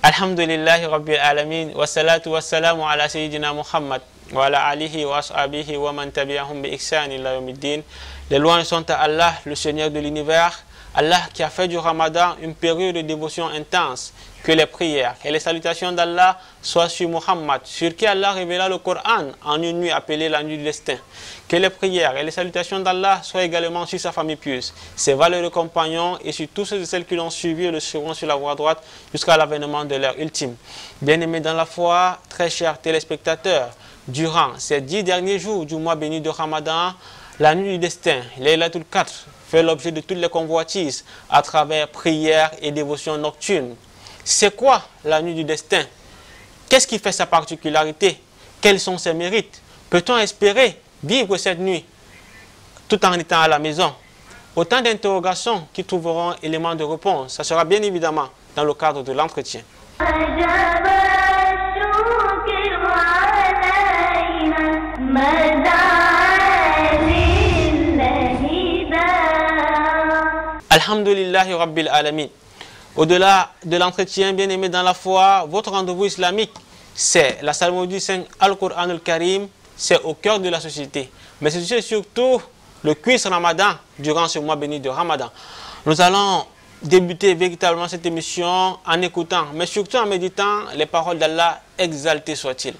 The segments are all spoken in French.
Alhamdulillahi Rabbil Alamin, wa salatu wa salamu ala Sayyidina Muhammad, wa ala alihi wa ashabihi wa man tabi'ahum bi ihsan ila yawmiddin. Les louanges sont à Allah, le Seigneur de l'univers, Allah qui a fait du Ramadan une période de dévotion intense, que les prières et les salutations d'Allah soient sur Muhammad, sur qui Allah révéla le Coran en une nuit appelée la nuit du destin. Que les prières et les salutations d'Allah soient également sur sa famille pieuse, ses valeureux compagnons et sur tous ceux et celles qui l'ont suivi et le suivront sur la voie droite jusqu'à l'avènement de l'heure ultime. Bien-aimés dans la foi, très chers téléspectateurs, durant ces 10 derniers jours du mois béni de Ramadan, la nuit du destin, Laylatul Qadr, fait l'objet de toutes les convoitises à travers prières et dévotions nocturnes. C'est quoi la nuit du destin? Qu'est-ce qui fait sa particularité? Quels sont ses mérites? Peut-on espérer vivre cette nuit tout en étant à la maison? Autant d'interrogations qui trouveront éléments de réponse. Ça sera bien évidemment dans le cadre de l'entretien. Alhamdulillahi Rabbil Alamin. Au-delà de l'entretien, bien aimé dans la foi, votre rendez-vous islamique, c'est la psalmodie 5 Al-Qur'an Al-Karim, c'est au cœur de la société. Mais c'est surtout le quiz Ramadan durant ce mois béni de Ramadan. Nous allons débuter véritablement cette émission en écoutant, mais surtout en méditant les paroles d'Allah, exalté soit-il.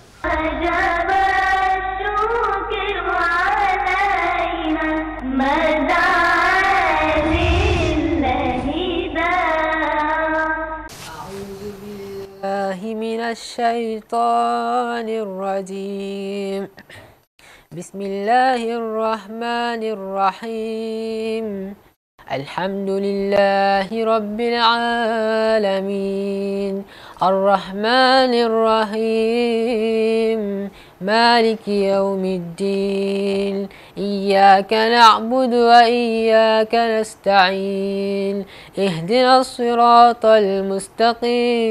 من الشيطان الرجيم بسم الله الرحمن الرحيم الحمد لله رب العالمين الرحمن الرحيم مالك يوم الدين إياك نعبد وإياك نستعين اهدنا الصراط المستقيم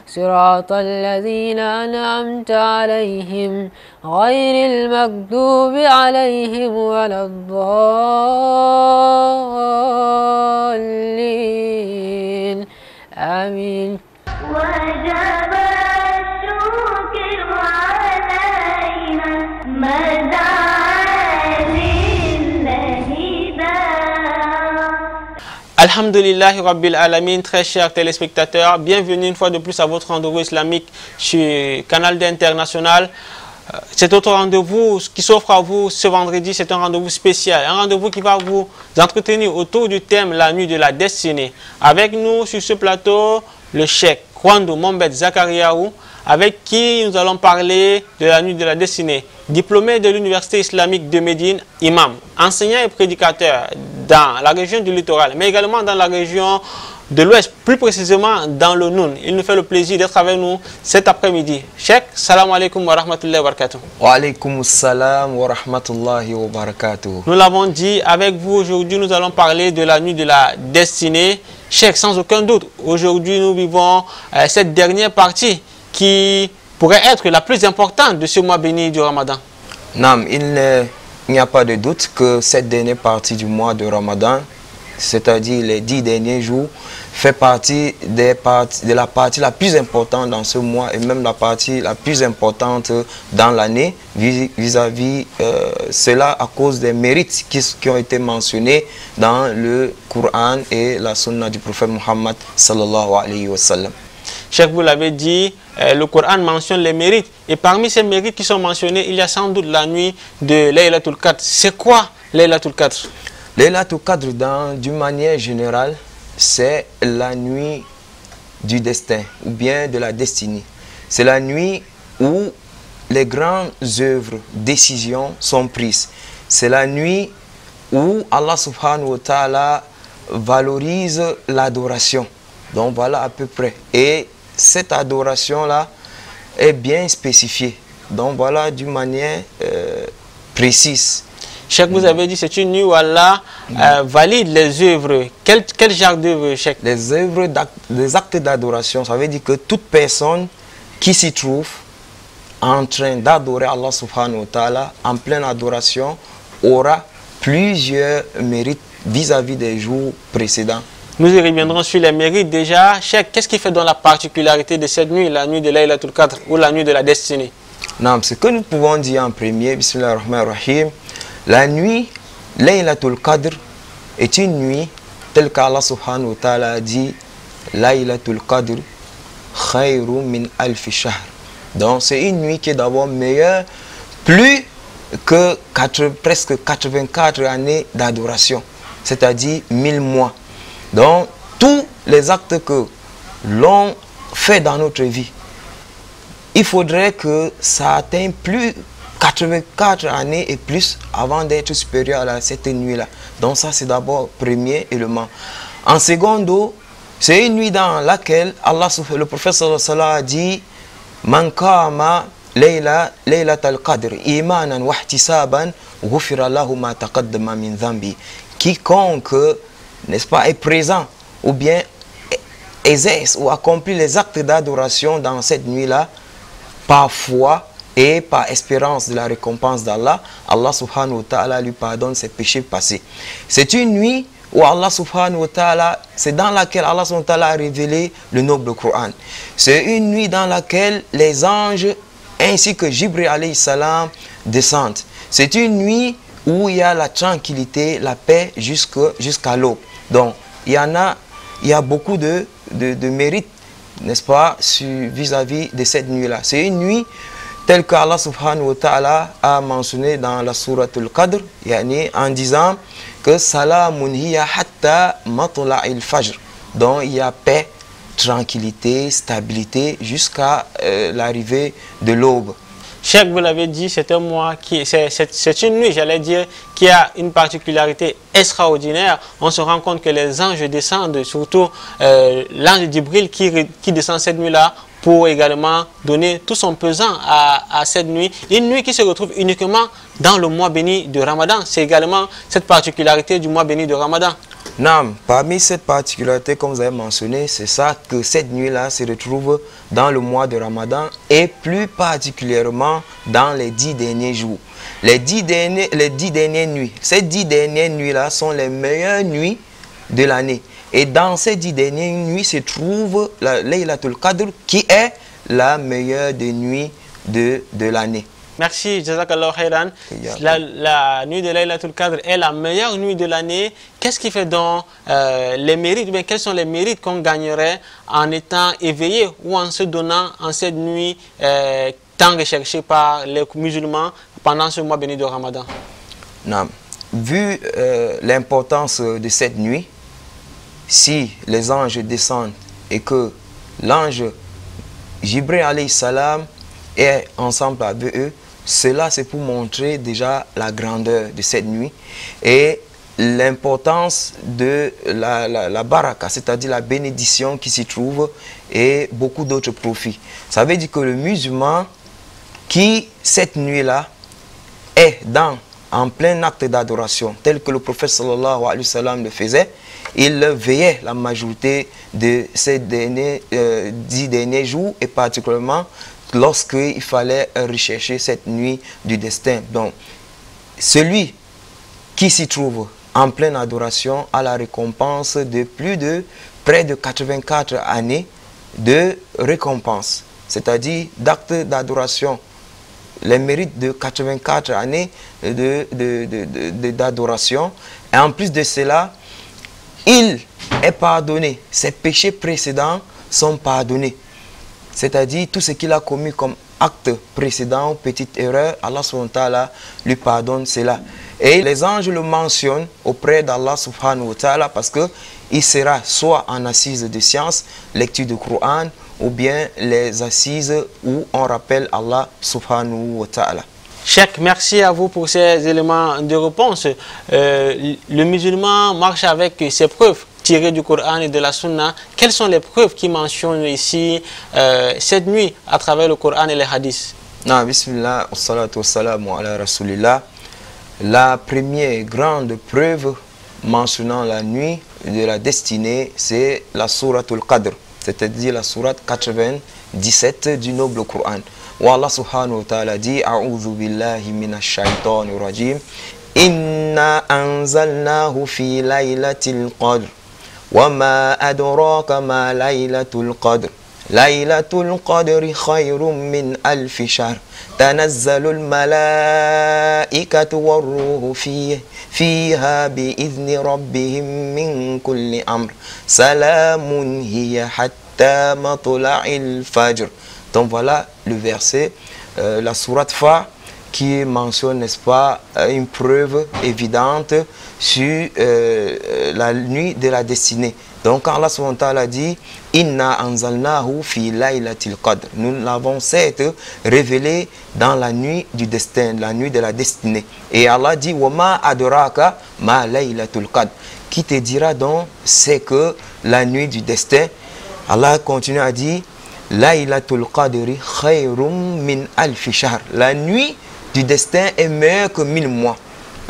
صراط الذين أنعمت عليهم غير المغضوب عليهم ولا الضالين آمين. وجب الشكر علينا مدى Alhamdulillahi Rabbil Alamin, très chers téléspectateurs, bienvenue une fois de plus à votre rendez-vous islamique sur Canal D International. C'est autre rendez-vous qui s'offre à vous ce vendredi, c'est un rendez-vous spécial, un rendez-vous qui va vous entretenir autour du thème La nuit de la destinée. Avec nous sur ce plateau, le cheikh Kwando Mombed Zakariaou, avec qui nous allons parler de la nuit de la destinée. Diplômé de l'Université islamique de Médine, imam, enseignant et prédicateur dans la région du littoral, mais également dans la région de l'Ouest, plus précisément dans le Noun. Il nous fait le plaisir d'être avec nous cet après-midi. Cheikh, salam alaikum wa rahmatullahi wa barakatuh. Wa alaikum salam wa rahmatullahi wa barakatuh. Nous l'avons dit, avec vous aujourd'hui, nous allons parler de la nuit de la destinée. Cheikh, sans aucun doute, aujourd'hui nous vivons cette dernière partie qui pourrait être la plus importante de ce mois béni du Ramadan. Nam, il n'y a pas de doute que cette dernière partie du mois de Ramadan, c'est-à-dire les 10 derniers jours, fait partie de la partie la plus importante dans ce mois et même la partie la plus importante dans l'année vis-à-vis cela à cause des mérites qui ont été mentionnés dans le Coran et la Sunna du prophète Muhammad sallallahu alayhi wa sallam. Cheikh, vous l'avez dit, le Coran mentionne les mérites. Et parmi ces mérites qui sont mentionnés, il y a sans doute la nuit de Laylatul Qadr. C'est quoi Laylatul Qadr? Laylatul Qadr, d'une manière générale, c'est la nuit du destin ou bien de la destinée. C'est la nuit où les grandes œuvres, décisions sont prises. C'est la nuit où Allah subhanahu wa ta'ala valorise l'adoration. Donc voilà à peu près. Et cette adoration-là est bien spécifiée. Donc voilà d'une manière précise. Cheikh, vous avez dit c'est une nuit où Allah valide les œuvres. Quel genre d'œuvres, Cheikh? Les œuvres, des actes d'adoration. Ça veut dire que toute personne qui s'y trouve en train d'adorer Allah subhanahu wa ta'ala en pleine adoration aura plusieurs mérites vis-à-vis des jours précédents. Nous y reviendrons sur les mérites déjà. Cheikh, qu'est-ce qui fait donc la particularité de cette nuit, la nuit de Laylatul Qadr ou la nuit de la destinée? Non, ce que nous pouvons dire en premier, Bismillah ar-Rahman ar-Rahim, la nuit Laylatul Qadr est une nuit telle qu'Allah subhanahu wa ta'ala a dit Laylatul Qadr khayru min alfi shahr. Donc c'est une nuit qui est d'abord meilleure, plus que presque 84 années d'adoration, c'est-à-dire 1000 mois. Donc tous les actes que l'on fait dans notre vie, il faudrait que ça atteigne plus 84 années et plus avant d'être supérieur à cette nuit-là. Donc ça c'est d'abord premier élément. En secondo, c'est une nuit dans laquelle le prophète sallallahu alayhi wa sallam a dit Man qama laylatal qadr imanan wa ihtisaban ghufira lahu ma taqaddama min dhanbi. Quiconque, n'est-ce pas, est présent ou bien exerce ou accomplit les actes d'adoration dans cette nuit-là, par foi et par espérance de la récompense d'Allah, Allah subhanahu wa ta'ala lui pardonne ses péchés passés. C'est une nuit où Allah subhanahu wa ta'ala, c'est dans laquelle Allah subhanahu wa ta'ala a révélé le noble Coran. C'est une nuit dans laquelle les anges ainsi que Jibril alayhi salam descendent. C'est une nuit où il y a la tranquillité, la paix jusqu'à l'aube. Donc il y a beaucoup de mérites, n'est-ce pas, vis-à-vis de cette nuit-là. C'est une nuit telle qu'Allah subhanahu wa ta'ala a mentionné dans la sourate Al-Qadr, en disant que Salamun hiya hatta matla'il fajr. Donc il y a paix, tranquillité, stabilité jusqu'à l'arrivée de l'aube. Cheikh, vous l'avez dit, c'est un mois c'est une nuit, j'allais dire, qui a une particularité extraordinaire. On se rend compte que les anges descendent, surtout l'ange Jibril qui descend cette nuit-là pour également donner tout son pesant à cette nuit. Une nuit qui se retrouve uniquement dans le mois béni de Ramadan. C'est également cette particularité du mois béni de Ramadan. Non, parmi cette particularité, comme vous avez mentionné, c'est ça que cette nuit-là se retrouve dans le mois de Ramadan et plus particulièrement dans les 10 derniers jours. Les 10 dernières nuits, ces 10 dernières nuits-là sont les meilleures nuits de l'année. Et dans ces 10 dernières nuits se trouve la Laylatul Qadr qui est la meilleure des nuits de l'année. Merci, Jazakallah Khairan. La nuit de Laylatul Qadr est la meilleure nuit de l'année. Qu'est-ce qui fait donc les mérites, bien, quels sont les mérites qu'on gagnerait en étant éveillé ou en se donnant en cette nuit tant recherchée par les musulmans pendant ce mois béni de Ramadan? Non. Vu l'importance de cette nuit, si les anges descendent et que l'ange Jibril alayhi salam est ensemble avec eux, cela c'est pour montrer déjà la grandeur de cette nuit et l'importance de la baraka, c'est-à-dire la bénédiction qui s'y trouve et beaucoup d'autres profits. Ça veut dire que le musulman qui, cette nuit-là, est en plein acte d'adoration, tel que le prophète sallallahu alayhi wa sallam le faisait, il veillait la majorité de ces 10 derniers jours et particulièrement lorsqu'il fallait rechercher cette nuit du destin. Donc, celui qui s'y trouve en pleine adoration a la récompense de près de 84 années de récompense, c'est-à-dire d'actes d'adoration. Les mérites de 84 années d'adoration. Et en plus de cela, il est pardonné. Ses péchés précédents sont pardonnés. C'est-à-dire tout ce qu'il a commis comme acte précédent, petite erreur, Allah subhanahu wa ta'ala lui pardonne cela. Et les anges le mentionnent auprès d'Allah subhanahu wa ta'ala parce qu'il sera soit en assise de science, lecture du Coran, ou bien les assises où on rappelle Allah subhanahu wa ta'ala. Cheikh, merci à vous pour ces éléments de réponse. Le musulman marche avec ses preuves tirées du Coran et de la Sunna. Quelles sont les preuves qui mentionnent ici cette nuit à travers le Coran et les hadiths? Non, bismillah, wassalatu wassalamu ala rasulillah. La première grande preuve mentionnant la nuit de la destinée, c'est la Souratul Qadr, c'est-à-dire la sourate 97 du noble Coran, où Allah subhanahu wa ta'ala dit A'udhu billahi minash shaitanir rajim Inna anzalnahu fi laylatil qadr وَمَا أَدْرَاكَ مَا لَيْلَةُ الْقَدْرِ لَيْلَةُ الْقَدْرِ خَيْرٌ مِّنْ أَلْفِ شَهْرٍ تَنَزَّلُ الْمَلَائِكَةُ وَالرُّوحُ فِيهَا بِإِذْنِ رَبِّهِمْ مِنْ كُلِّ أَمْرٍ سَلَامٌ هِيَ حَتَّى مَطْلَعِ الْفَجْرِ. Donc voilà le verset, la sourate Fa, qui mentionne, n'est-ce pas, une preuve évidente sur la nuit de la destinée. Donc Allah subhanahu wa ta'ala dit Inna anzalnahu fi laylatil qadr. Nous l'avons certes révélé dans la nuit du destin, la nuit de la destinée. Et Allah dit Wama adraka ma laylatul qadr. Qui te dira donc c'est que la nuit du destin. Allah continue à dire Laylatul qadri khayrum min alfi shahr. La nuit du destin est meilleure que 1000 mois.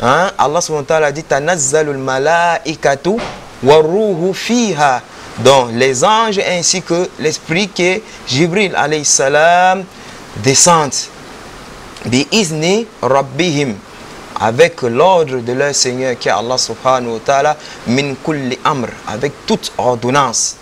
Hein? Allah subhanahu wa ta'ala dit Tanazzalul malaikatu waruhu fiha. Donc les anges ainsi que l'esprit que Jibril alayhi salam descendent bi izni rabbihim, avec l'ordre de leur Seigneur qui est Allah subhanahu wa ta'ala, min kulli amr, avec toute ordonnance.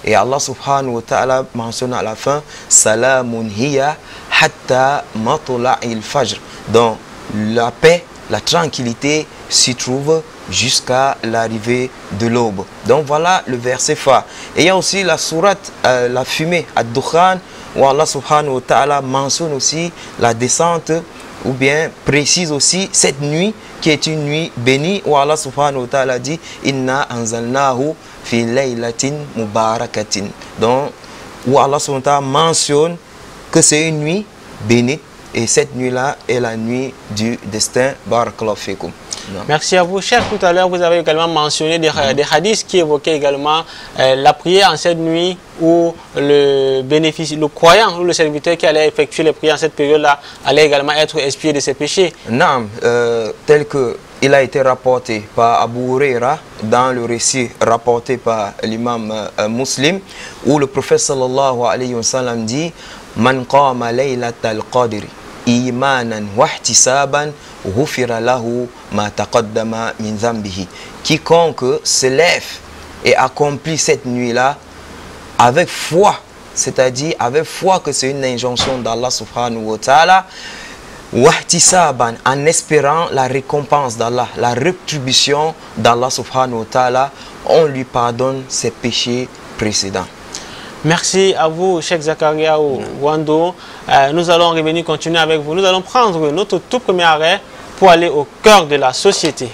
Et Allah subhanahu wa ta'ala mentionne à la fin Salamun hiya hatta matla'il fajr. Donc la paix, la tranquillité s'y trouve jusqu'à l'arrivée de l'aube. Donc voilà le verset Fa. Et il y a aussi la sourate la fumée, Ad-Dukhan, où Allah subhanahu wa ta'ala mentionne aussi la descente, ou bien précise aussi cette nuit qui est une nuit bénie, où Allah subhanahu wa ta'ala dit Inna anzalnahu fi laylatin mubarakatin. Donc où Allah subhanahu wa ta'ala mentionne que c'est une nuit bénite, et cette nuit-là est la nuit du destin. Barakallahu fikum. Merci à vous, Cheikh. Tout à l'heure, vous avez également mentionné des hadiths qui évoquaient également la prière en cette nuit, où le bénéfice, le croyant ou le serviteur qui allait effectuer les prières en cette période-là allait également être expié de ses péchés. Non, tel que il a été rapporté par Abu Huraira dans le récit rapporté par l'imam Muslim, où le prophète sallallahu alayhi wa sallam dit Man qama laylatal qadri imanan wa ihtisaban ghufira lahu ma taqaddama min dhanbihi. Quiconque se lève et accomplit cette nuit-là avec foi, c'est-à-dire avec foi que c'est une injonction d'Allah subhanahu wa ta'ala, wa ihtisaban, en espérant la récompense d'Allah, la rétribution d'Allah subhanahu wa ta'ala, on lui pardonne ses péchés précédents. Merci à vous, Cheikh Zakaria Wando. Nous allons revenir continuer avec vous. Nous allons prendre notre tout premier arrêt pour aller au cœur de la société.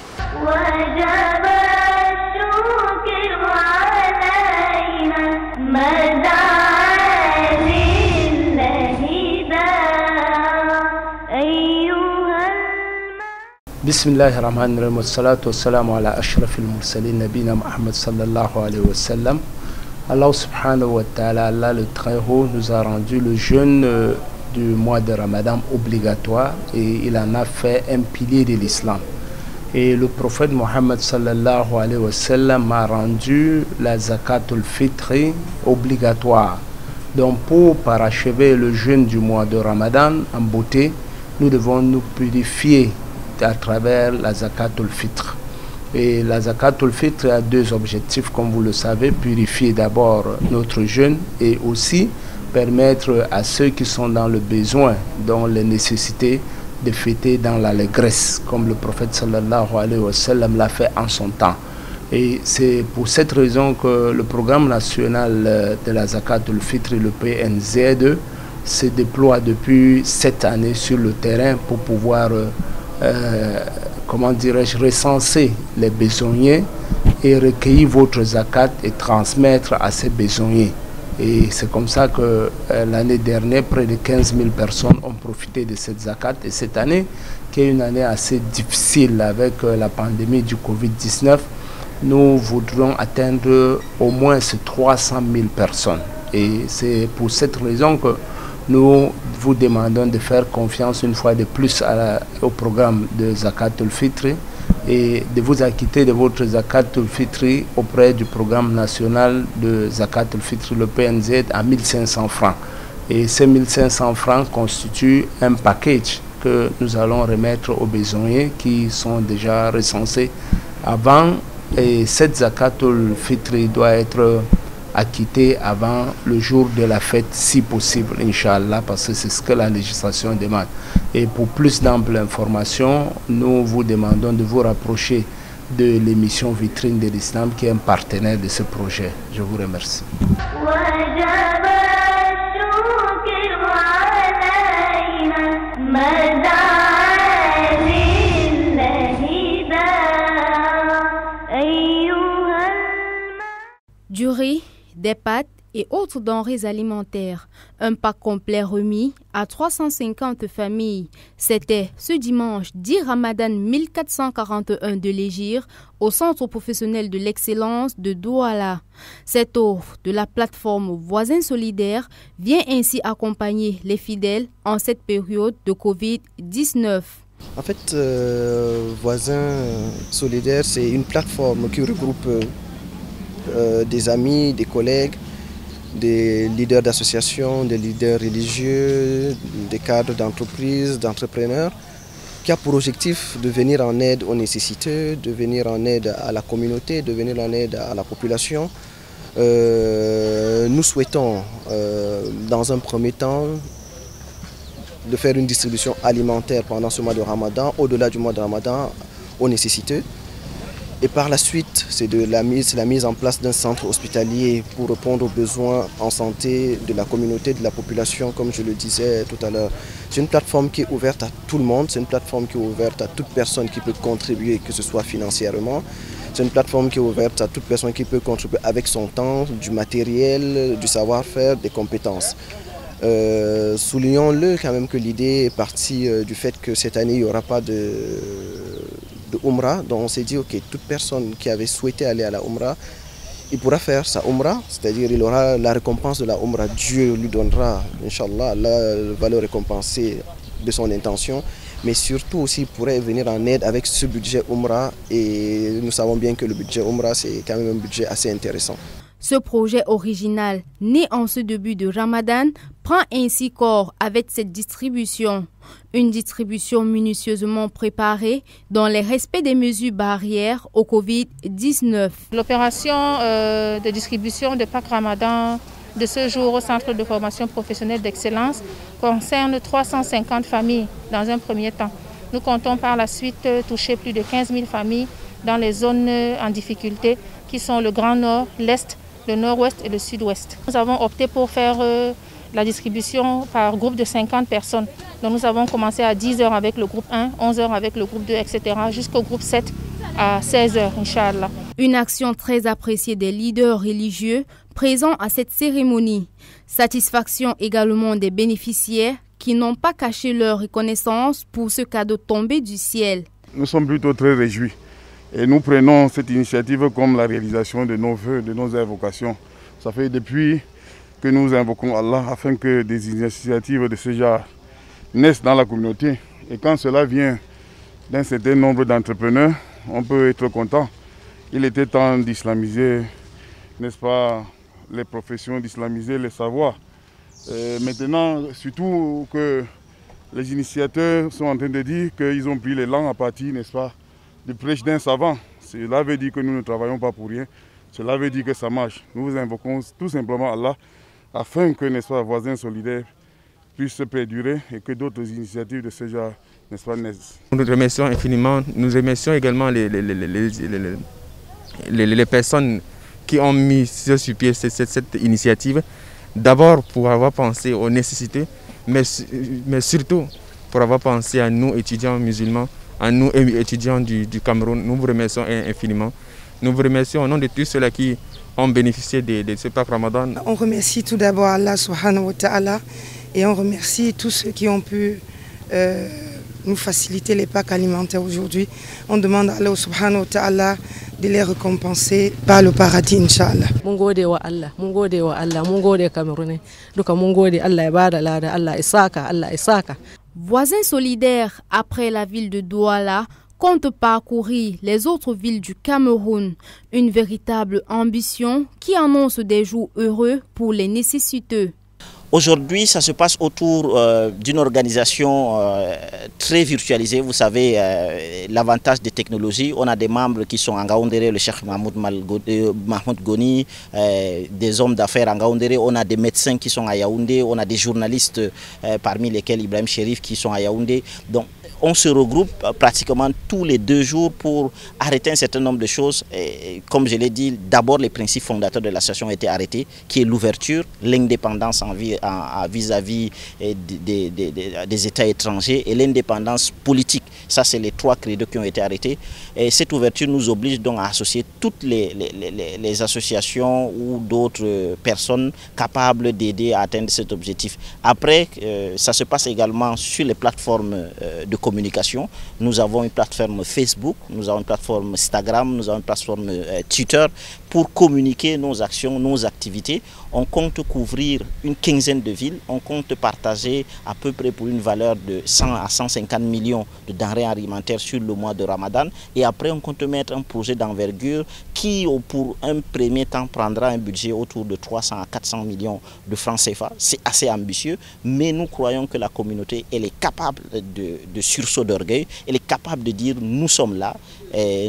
Bismillahir Rahmanir Rahim. Wassalatu wassalamu ala ashrafil mursalin nabina Muhammad sallallahu alayhi wa sallam. Allah subhanahu wa ta'ala, Allah le très haut, nous a rendu le jeûne du mois de Ramadan obligatoire, et il en a fait un pilier de l'islam. Et le prophète Mohammed sallallahu alayhi wa sallam a rendu la zakatul fitri obligatoire. Donc pour parachever le jeûne du mois de Ramadan en beauté, nous devons nous purifier à travers la zakatul fitr. Et la zakatul fitr a deux objectifs, comme vous le savez: purifier d'abord notre jeûne, et aussi permettre à ceux qui sont dans le besoin, dans les nécessités, de fêter dans l'allégresse, comme le prophète sallallahu alayhi wa sallam l'a fait en son temps. Et c'est pour cette raison que le programme national de la zakatul fitr, le PNZ2, se déploie depuis 7 années sur le terrain pour pouvoir comment dirais-je, recenser les besognés et recueillir votre zakat et transmettre à ces besognés. Et c'est comme ça que l'année dernière, près de 15 000 personnes ont profité de cette zakat. Et cette année, qui est une année assez difficile avec la pandémie du Covid-19, nous voudrons atteindre au moins 300 000 personnes. Et c'est pour cette raison que nous vous demandons de faire confiance une fois de plus au programme de Zakatul Fitri, et de vous acquitter de votre Zakatul Fitri auprès du programme national de Zakatul Fitri, le PNZ, à 1500 francs. Et ces 1500 francs constituent un package que nous allons remettre aux besognés qui sont déjà recensés avant Et cette zakatul fitr doit être acquittée avant le jour de la fête si possible, Inch'Allah, parce que c'est ce que la législation demande. Et pour plus d'ample information, nous vous demandons de vous rapprocher de l'émission Vitrine de l'Islam qui est un partenaire de ce projet. Je vous remercie. Du riz, des pâtes et autres denrées alimentaires. Un pack complet remis à 350 familles. C'était ce dimanche 10 Ramadan 1441 de l'Hégire au Centre professionnel de l'excellence de Douala. Cette offre de la plateforme Voisins solidaires vient ainsi accompagner les fidèles en cette période de Covid-19. En fait, Voisins solidaires, c'est une plateforme qui regroupe des amis, des collègues, des leaders d'associations, des leaders religieux, des cadres d'entreprises, d'entrepreneurs, qui a pour objectif de venir en aide aux nécessiteux, de venir en aide à la communauté, de venir en aide à la population. Nous souhaitons, dans un premier temps, de faire une distribution alimentaire pendant ce mois de Ramadan, au-delà du mois de Ramadan, aux nécessiteux. Et par la suite, c'est la mise en place d'un centre hospitalier pour répondre aux besoins en santé de la communauté, de la population, comme je le disais tout à l'heure. C'est une plateforme qui est ouverte à tout le monde, c'est une plateforme qui est ouverte à toute personne qui peut contribuer, que ce soit financièrement. C'est une plateforme qui est ouverte à toute personne qui peut contribuer avec son temps, du matériel, du savoir-faire, des compétences. Soulignons-le quand même que l'idée est partie du fait que cette année, il n'y aura pas de Umrah, donc on s'est dit ok, toute personne qui avait souhaité aller à la Umrah, il pourra faire sa Umrah, c'est-à-dire il aura la récompense de la Umrah, Dieu lui donnera, Inch'Allah, Allah va le récompenser de son intention, mais surtout aussi il pourrait venir en aide avec ce budget Umrah, et nous savons bien que le budget Umrah c'est quand même un budget assez intéressant. Ce projet original, né en ce début de Ramadan, prend ainsi corps avec cette distribution. Une distribution minutieusement préparée dans le respect des mesures barrières au Covid-19. L'opération de distribution de Pâques Ramadan de ce jour au Centre de formation professionnelle d'excellence concerne 350 familles dans un premier temps. Nous comptons par la suite toucher plus de 15 000 familles dans les zones en difficulté qui sont le Grand Nord, l'Est, le Nord-Ouest et le Sud-Ouest. Nous avons opté pour faire la distribution par groupe de 50 personnes. Donc nous avons commencé à 10h avec le groupe 1, 11h avec le groupe 2, etc. jusqu'au groupe 7 à 16h, Inch'Allah. Une action très appréciée des leaders religieux présents à cette cérémonie. Satisfaction également des bénéficiaires qui n'ont pas caché leur reconnaissance pour ce cadeau tombé du ciel. Nous sommes plutôt très réjouis. Et nous prenons cette initiative comme la réalisation de nos vœux, de nos invocations. Ça fait depuis que nous invoquons Allah afin que des initiatives de ce genre naissent dans la communauté. Et quand cela vient d'un certain nombre d'entrepreneurs, on peut être content. Il était temps d'islamiser, n'est-ce pas, les professions, d'islamiser les savoirs. Maintenant, surtout que les initiateurs sont en train de dire qu'ils ont pris l'élan à partir, n'est-ce pas, du prêche d'un savant. Cela veut dire que nous ne travaillons pas pour rien. Cela veut dire que ça marche. Nous vous invoquons tout simplement Allah afin que, n'est-ce pas, Voisins solidaires puissent se perdurer et que d'autres initiatives de ce genre, n'est-ce pas, naissent. Nous remercions infiniment, nous remercions également les personnes qui ont mis sur pied cette initiative. D'abord pour avoir pensé aux nécessités, mais surtout pour avoir pensé à nous étudiants musulmans, à nous étudiants du Cameroun. Nous vous remercions infiniment. Nous vous remercions au nom de tous ceux-là qui ont bénéficié de ce Pâques Ramadan. On remercie tout d'abord Allah subhanahu wa ta'ala et on remercie tous ceux qui ont pu nous faciliter les Pâques alimentaires aujourd'hui. On demande à Allah subhanahu wa ta'ala de les récompenser par le paradis, Inch'Allah. Mun gode wa Allah, mun gode Camerounais. Duka mun gode Allah ya bada lada, Allah ya saka. Voisins solidaires, après la ville de Douala, compte parcourir les autres villes du Cameroun. Une véritable ambition qui annonce des jours heureux pour les nécessiteux. Aujourd'hui, ça se passe autour d'une organisation très virtualisée. Vous savez, l'avantage des technologies. On a des membres qui sont en Ngaoundéré, le Cheikh Mahmoud Goni, des hommes d'affaires en Ngaoundéré. On a des médecins qui sont à Yaoundé. On a des journalistes, parmi lesquels Ibrahim Chérif, qui sont à Yaoundé. Donc, on se regroupe pratiquement tous les 2 jours pour arrêter un certain nombre de choses. Et comme je l'ai dit, d'abord les principes fondateurs de l'association ont été arrêtés, qui est l'ouverture, l'indépendance vis-à-vis des États étrangers et l'indépendance politique. Ça, c'est les 3 credos qui ont été arrêtés. Et cette ouverture nous oblige donc à associer toutes les associations ou d'autres personnes capables d'aider à atteindre cet objectif. Après, ça se passe également sur les plateformes de communication. Nous avons une plateforme Facebook, nous avons une plateforme Instagram, nous avons une plateforme Twitter pour communiquer nos actions, nos activités. On compte couvrir une 15aine de villes, on compte partager à peu près pour une valeur de 100 à 150 millions de denrées alimentaires sur le mois de Ramadan. Et après, on compte mettre un projet d'envergure qui, pour un premier temps, prendra un budget autour de 300 à 400 millions de francs CFA. C'est assez ambitieux, mais nous croyons que la communauté, elle est capable de sursaut d'orgueil, elle est capable de dire nous sommes là,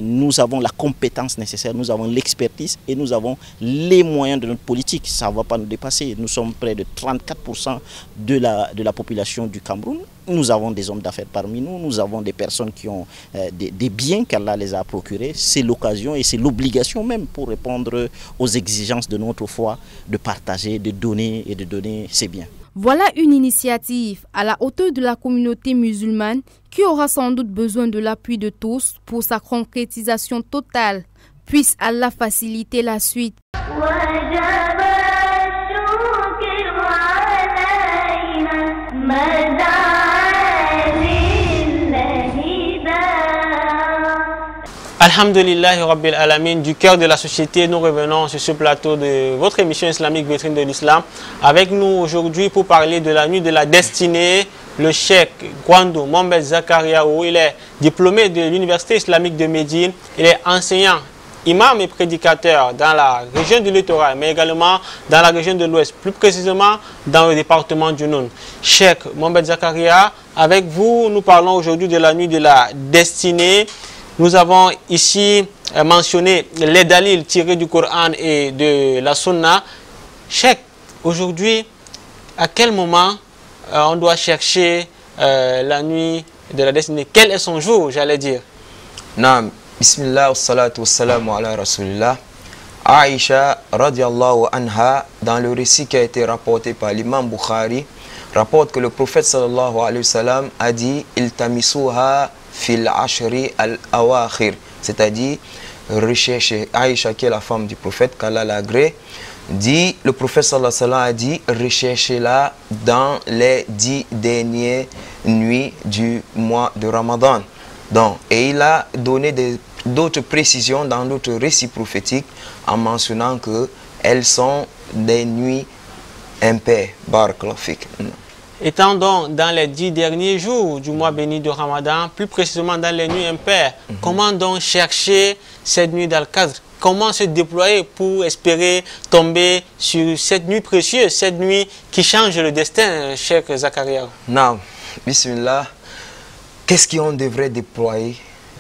nous avons la compétence nécessaire, nous avons l'expertise et nous avons les moyens de notre politique. Ça ne va pas nous dépasser. Nous sommes près de 34% de la population du Cameroun. Nous avons des hommes d'affaires parmi nous, nous avons des personnes qui ont des biens qu'Allah les a procurés. C'est l'occasion et c'est l'obligation même pour répondre aux exigences de notre foi de partager, de donner et de donner ses biens. Voilà une initiative à la hauteur de la communauté musulmane qui aura sans doute besoin de l'appui de tous pour sa concrétisation totale. Puisse Allah faciliter la suite. Alhamdulillahi Rabbil Alamin, du cœur de la société, nous revenons sur ce plateau de votre émission islamique Vitrine de l'Islam. Avec nous aujourd'hui pour parler de la nuit de la destinée, le cheikh Gwando Mohamed Zakariaou. Il est diplômé de l'université islamique de Médine. Il est enseignant, imam et prédicateur dans la région du littoral, mais également dans la région de l'Ouest, plus précisément dans le département du Noun. Cheikh Mohamed Zakaria, avec vous, nous parlons aujourd'hui de la nuit de la destinée. Nous avons ici mentionné les dalils tirés du Coran et de la Sunna. Cheikh, aujourd'hui, à quel moment on doit chercher la nuit de la destinée? Quel est son jour, j'allais dire? Naam, bismillah, wassalatu wassalamu ala rasulillah. Aïcha, radiallahu anha, dans le récit qui a été rapporté par l'imam Bukhari, rapporte que le prophète sallallahu alayhi wa sallam a dit « Il tamisuha fil ashri al-awakhir », c'est-à-dire rechercher. Aïcha, qui est la femme du prophète, qu'Allah l'agrée, dit, le prophète sallallahu alayhi wa sallam a dit « Recherchez-la dans les 10 dernières nuits du mois de Ramadan ». Donc, et il a donné d'autres précisions dans d'autres récits prophétiques en mentionnant qu'elles sont des nuits impaires. Barakallahu fik. Étant donc dans les 10 derniers jours du mois béni de Ramadan, plus précisément dans les nuits impaires, comment donc chercher cette nuit d'Al-Qadr? Comment se déployer pour espérer tomber sur cette nuit précieuse, cette nuit qui change le destin, Cheikh Zakaria? Non, bismillah. Qu'est-ce qu'on devrait déployer?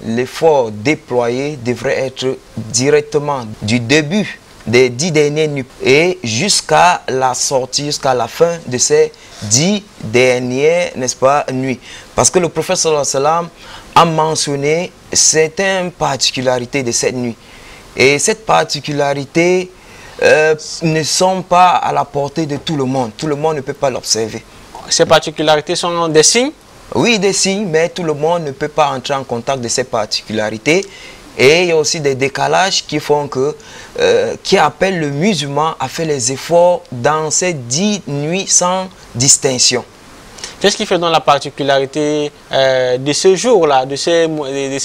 L'effort déployé devrait être directement du début des 10 dernières nuits et jusqu'à la sortie, jusqu'à la fin de ces 10 dernières, n'est-ce pas, nuits. Parce que le prophète sallallahu alayhi wa sallam a mentionné certaines particularités de cette nuit. Et cette particularité ne sont pas à la portée de tout le monde. Tout le monde ne peut pas l'observer. Ces particularités sont des signes? Oui, des signes, mais tout le monde ne peut pas entrer en contact de ces particularités. Et il y a aussi des décalages qui font que, qui appellent le musulman à faire les efforts dans ces 10 nuits sans distinction. Qu'est-ce qui fait donc la particularité de ce jour-là, de ces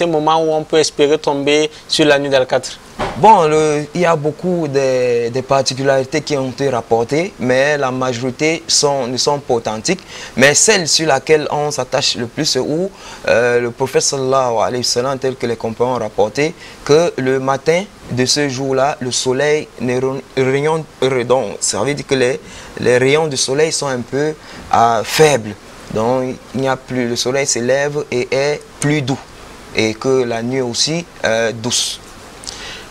moments où on peut espérer tomber sur la nuit d'Al-Qadr? Bon, il y a beaucoup de particularités qui ont été rapportées, mais la majorité ne sont pas authentiques. Mais celle sur laquelle on s'attache le plus, c'est où le prophète sallallahu alayhi wa sallam, tel que les compagnons ont rapporté, que le matin de ce jour-là, le soleil ne rayonne, donc ça veut dire que les rayons du soleil sont un peu faibles. Donc il n'y a plus, le soleil s'élève et est plus doux. Et que la nuit aussi douce.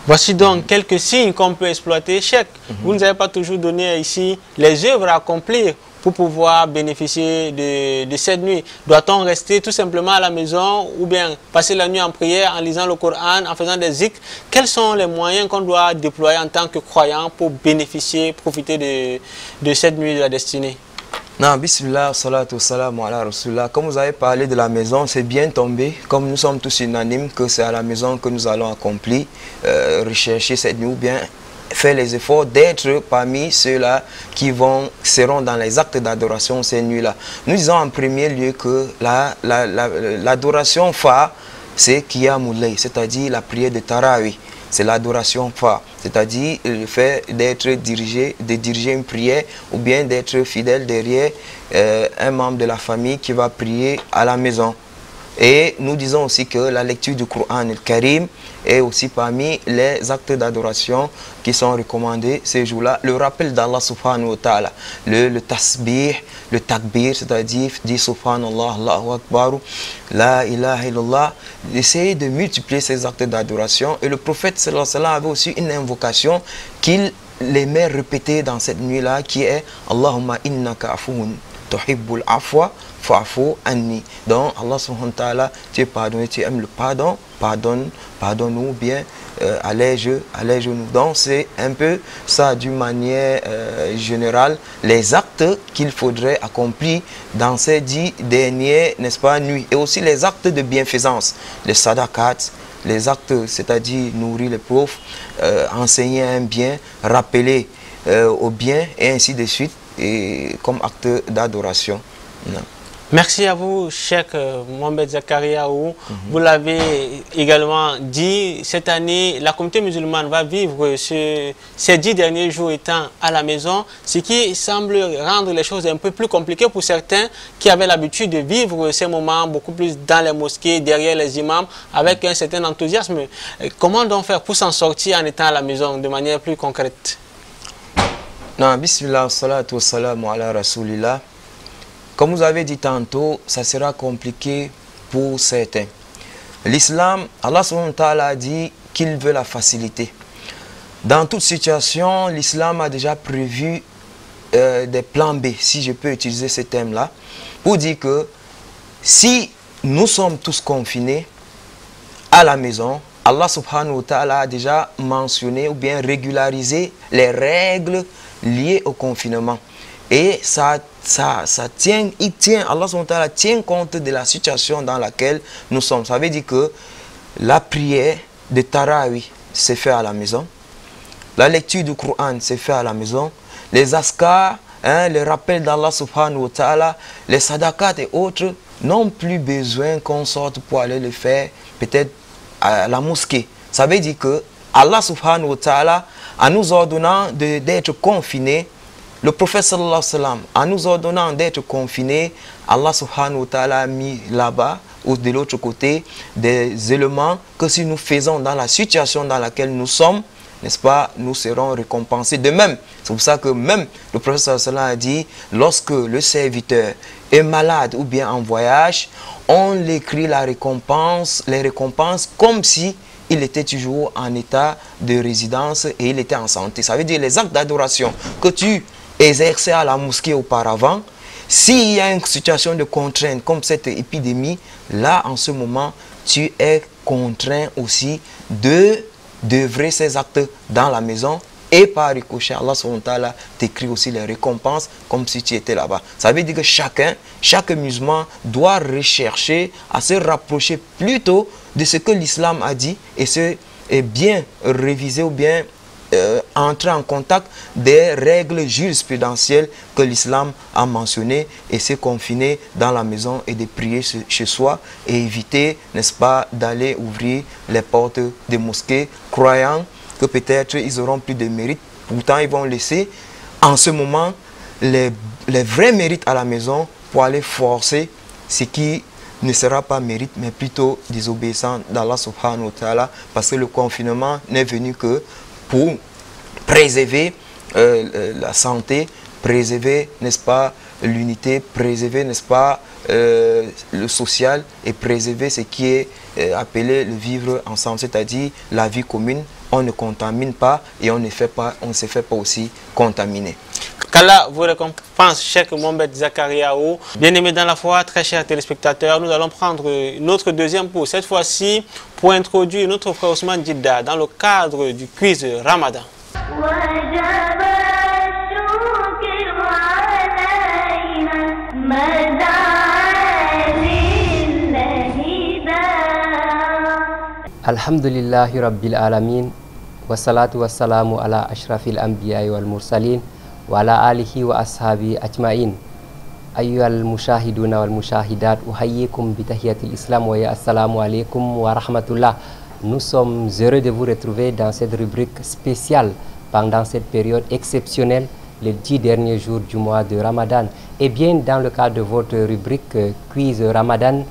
Voici donc quelques signes qu'on peut exploiter. Cheikh, vous ne nous avez pas toujours donné ici les œuvres à accomplir pour pouvoir bénéficier de cette nuit. Doit-on rester tout simplement à la maison ou bien passer la nuit en prière, en lisant le Coran, en faisant des zikrs? Quels sont les moyens qu'on doit déployer en tant que croyant pour bénéficier, profiter de cette nuit de la destinée? Non, bismillah, salatu salam ala rasulullah. Comme vous avez parlé de la maison, c'est bien tombé. Comme nous sommes tous unanimes que c'est à la maison que nous allons accomplir, rechercher cette nuit ou bien faire les efforts d'être parmi ceux-là qui seront dans les actes d'adoration ces nuits-là. Nous disons en premier lieu que l'adoration phare, c'est Qiyamul Layl, c'est-à-dire la prière de Tarawih. C'est l'adoration phare, c'est-à-dire le fait de diriger une prière ou bien d'être fidèle derrière un membre de la famille qui va prier à la maison. Et nous disons aussi que la lecture du Coran al-Karim est aussi parmi les actes d'adoration qui sont recommandés ces jours-là. Le rappel d'Allah subhanahu wa ta'ala, le tasbih, le takbir, c'est-à-dire dire subhanallah, Allahu akbar, la ilaha illallah, essayer de multiplier ces actes d'adoration. Et le prophète sallallahu alayhi wa sallam avait aussi une invocation qu'il aimait répéter dans cette nuit-là qui est Allahumma innaka afoun tuhibbul afwa fa'fu anni. Donc Allah subhanahu wa ta'ala, tu es pardonné, tu aimes le pardon, pardonne-nous bien, allège-nous. Donc c'est un peu ça d'une manière générale, les actes qu'il faudrait accomplir dans ces 10 dernières, n'est-ce pas, nuits. Et aussi les actes de bienfaisance, les sadaqat, les actes, c'est-à-dire nourrir les pauvres, enseigner un bien, rappeler au bien et ainsi de suite, et comme acte d'adoration. Merci à vous, Cheikh Mohamed Zakariaou. Vous l'avez également dit, cette année, la communauté musulmane va vivre ces 10 derniers jours étant à la maison, ce qui semble rendre les choses un peu plus compliquées pour certains qui avaient l'habitude de vivre ces moments beaucoup plus dans les mosquées, derrière les imams, avec un certain enthousiasme. Comment donc faire pour s'en sortir en étant à la maison de manière plus concrète? Non, bismillah, salatu salam ala rasulillah. Comme vous avez dit tantôt, ça sera compliqué pour certains. L'islam, Allah subhanahu wa ta'ala a dit qu'il veut la facilité. Dans toute situation, l'islam a déjà prévu des plans B, si je peux utiliser ce terme-là, pour dire que si nous sommes tous confinés à la maison, Allah subhanahu wa ta'ala a déjà mentionné ou bien régularisé les règles liées au confinement. Et Allah subhanahu wa ta'ala tient compte de la situation dans laquelle nous sommes. Ça veut dire que la prière de Tarawih s'est faite à la maison. La lecture du Coran s'est faite à la maison. Les askars, les rappels d'Allah subhanahu wa ta'ala, les sadaqat et autres n'ont plus besoin qu'on sorte pour aller le faire peut-être à la mosquée. Ça veut dire que Allah subhanahu wa ta'ala, en nous ordonnant d'être confinés, le prophète sallallahu alayhi wa sallam, en nous ordonnant d'être confinés, Allah subhanahu wa ta'ala a mis là-bas, ou de l'autre côté, des éléments que si nous faisons dans la situation dans laquelle nous sommes, n'est-ce pas, nous serons récompensés de même. C'est pour ça que même le prophète sallallahu alayhi wa sallam a dit, lorsque le serviteur est malade ou bien en voyage, on l'écrit les récompenses comme si il était toujours en état de résidence et il était en santé. Ça veut dire les actes d'adoration que tu exerçais à la mosquée auparavant, s'il y a une situation de contrainte comme cette épidémie, là en ce moment, tu es contraint aussi d'œuvrer ces actes dans la maison et par ricochet, Allah subhanahu wa ta'ala t'écrit aussi les récompenses comme si tu étais là-bas. Ça veut dire que chaque musulman doit rechercher à se rapprocher plutôt de ce que l'islam a dit et bien réviser ou bien entrer en contact des règles jurisprudentielles que l'islam a mentionnées et se confiner dans la maison et de prier chez soi et éviter, n'est-ce pas, d'aller ouvrir les portes des mosquées, croyant que peut-être ils auront plus de mérite. Pourtant, ils vont laisser en ce moment les vrais mérites à la maison pour aller forcer ce qui ne sera pas mérite, mais plutôt désobéissant d'Allah subhanahu wa ta'ala, parce que le confinement n'est venu que pour préserver la santé, préserver, n'est-ce pas, l'unité, préserver, n'est-ce pas, le social et préserver ce qui est appelé le vivre ensemble, c'est-à-dire la vie commune. On ne contamine pas et on ne se fait pas aussi contaminer. Qu'Allah vous récompense, Cheikh Mohamed Zakariaou. Bien-aimés dans la foi, très chers téléspectateurs, nous allons prendre notre deuxième pause, cette fois-ci pour introduire notre frère Ousmane Djidda dans le cadre du quiz Ramadan. Alhamdulillahi Rabbil Alamin. Wassalatu wassalamu ala ashrafil anbiya'i wal mursalin wa ala alihi wa ashabi ajma'in. Ayyuhal mushahiduna wal mushahidat, uhayyikum bi tahiyatil islam wa ya assalamu alaikum wa rahmatullah. Nous sommes heureux de vous retrouver dans cette rubrique spéciale pendant cette période exceptionnelle, les 10 derniers jours du mois de Ramadan. Et bien, dans le cadre de votre rubrique quiz Ramadan,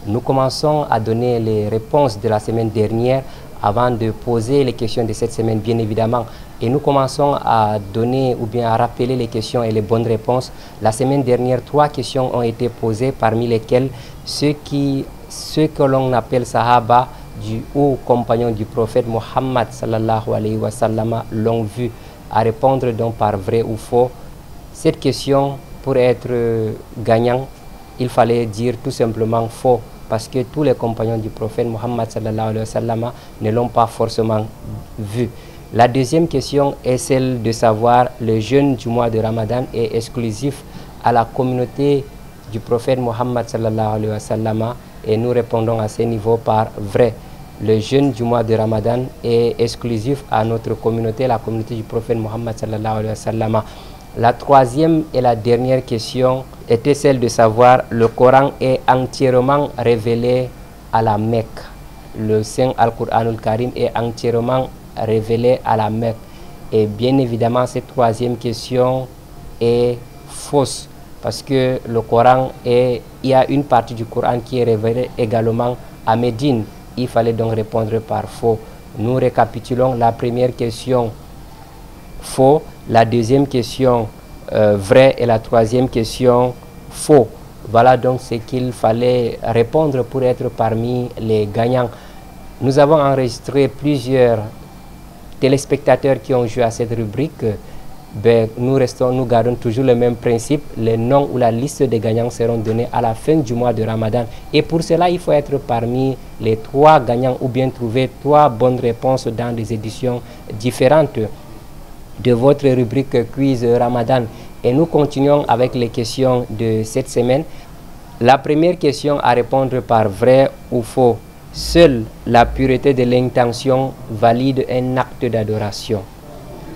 nous commençons à donner les réponses de la semaine dernière avant de poser les questions de cette semaine, bien évidemment. Et nous commençons à donner ou bien à rappeler les questions et les bonnes réponses. La semaine dernière, 3 questions ont été posées, parmi lesquelles ceux que l'on appelle Sahaba du haut compagnon du prophète Mohammed sallallahu alayhi wa sallam l'ont vu. À répondre donc par vrai ou faux. Cette question, pour être gagnant, il fallait dire tout simplement faux, parce que tous les compagnons du prophète Mohammed sallallahu alayhi wa sallam ne l'ont pas forcément vu. La deuxième question est celle de savoir le jeûne du mois de Ramadan est exclusif à la communauté du prophète Mohammed sallallahu alayhi wa sallam, et nous répondons à ce niveau par vrai. Le jeûne du mois de Ramadan est exclusif à notre communauté, la communauté du prophète Mohammed sallallahu alayhi wa sallam. La troisième et la dernière question était celle de savoir le Coran est entièrement révélé à la Mecque. Le Saint Al-Qur'an al-Karim est entièrement révélé à la Mecque. Et bien évidemment, cette troisième question est fausse, parce que le Coran il y a une partie du Coran qui est révélée également à Médine. Il fallait donc répondre par faux. Nous récapitulons: la première question faux, la deuxième question vrai et la troisième question faux. Voilà donc ce qu'il fallait répondre pour être parmi les gagnants. Nous avons enregistré plusieurs téléspectateurs qui ont joué à cette rubrique. Nous gardons toujours le même principe. Les noms ou la liste des gagnants seront donnés à la fin du mois de Ramadan. Et pour cela, il faut être parmi les 3 gagnants ou bien trouver 3 bonnes réponses dans des éditions différentes de votre rubrique quiz Ramadan. Et nous continuons avec les questions de cette semaine. La première question à répondre par vrai ou faux: seule la pureté de l'intention valide un acte d'adoration.